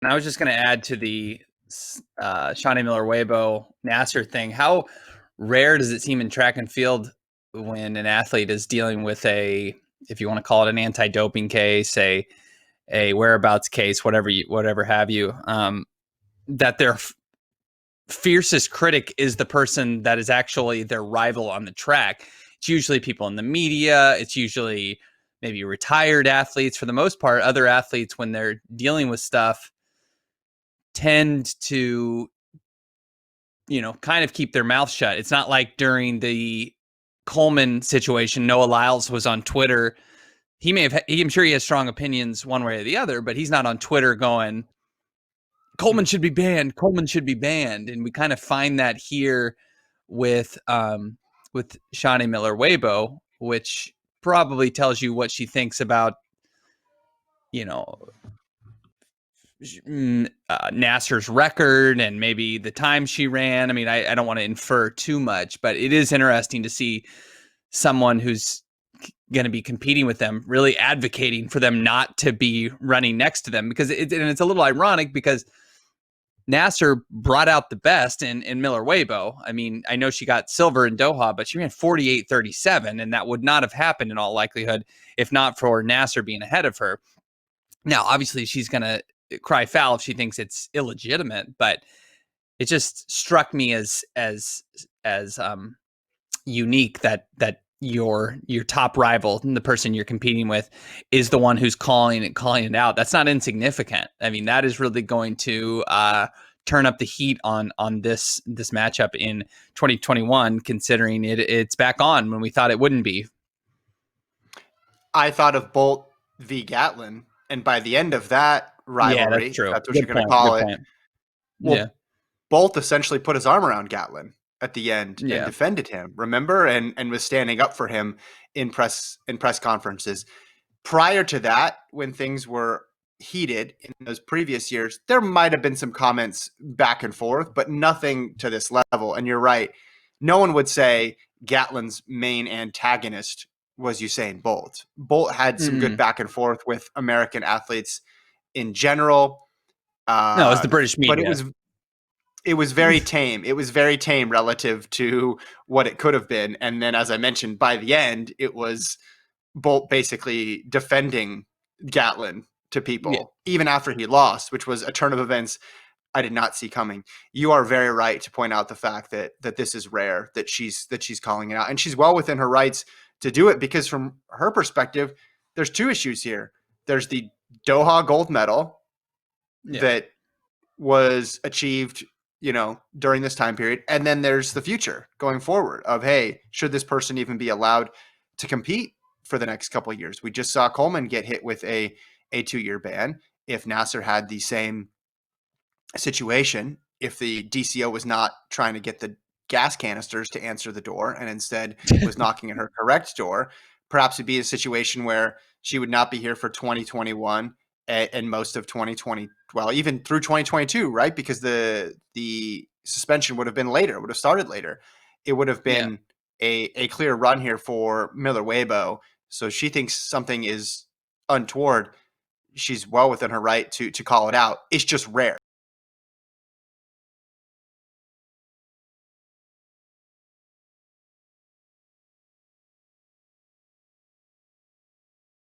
And I was just going to add to the Shaunae Miller-Uibo Naser thing. How rare does it seem in track and field when an athlete is dealing with if you want to call it an anti-doping case, a whereabouts case, whatever have you, that their fiercest critic is the person that is actually their rival on the track. It's usually people in the media. It's usually maybe retired athletes. For the most part, other athletes, when they're dealing with stuff, tend to, kind of keep their mouth shut. It's not like during the Coleman situation, Noah Lyles was on Twitter. I'm sure he has strong opinions one way or the other, but he's not on Twitter going, Coleman should be banned. Coleman should be banned. And we kind of find that here with Shaunae Miller-Uibo, which probably tells you what she thinks about, Naser's record and maybe the time she ran. I mean, I don't want to infer too much, but it is interesting to see someone who's going to be competing with them really advocating for them not to be running next to them, because it's a little ironic because Naser brought out the best in Miller-Uibo. I mean, I know she got silver in Doha, but she ran 48:37, and that would not have happened in all likelihood if not for Naser being ahead of her. Now, obviously, she's going to cry foul if she thinks it's illegitimate, but it just struck me as unique that your top rival, the person you're competing with, is the one who's calling it out. That's not insignificant. I mean, that is really going to turn up the heat on this matchup in 2021, considering it's back on when we thought it wouldn't be. I thought of Bolt v. Gatlin, and by the end of that rivalry, that's true. That's what you're going to call it. Well, yeah. Bolt essentially put his arm around Gatlin at the end and defended him, remember, and was standing up for him in press conferences. Prior to that, when things were heated in those previous years, there might have been some comments back and forth, but nothing to this level. And you're right. No one would say Gatlin's main antagonist was Usain Bolt. Bolt had some good back and forth with American athletes in general. No, it was the British media. But it was very tame. It was very tame relative to what it could have been. And then, as I mentioned, by the end, it was Bolt basically defending Gatlin to people, even after he lost, which was a turn of events I did not see coming. You are very right to point out the fact that this is rare, that she's calling it out, and she's well within her rights to do it, because from her perspective, there's two issues here. There's the Doha gold medal that was achieved, during this time period. And then there's the future going forward of, hey, should this person even be allowed to compete for the next couple of years? We just saw Coleman get hit with a 2-year ban. If Naser had the same situation, if the DCO was not trying to get the gas canisters to answer the door and instead was knocking at her correct door, perhaps it'd be a situation where she would not be here for 2021 and most of 2020, well, even through 2022, right? Because the suspension would have been later, would have started later. It would have been a clear run here for Miller-Uibo. So she thinks something is untoward. She's well within her right to call it out. It's just rare.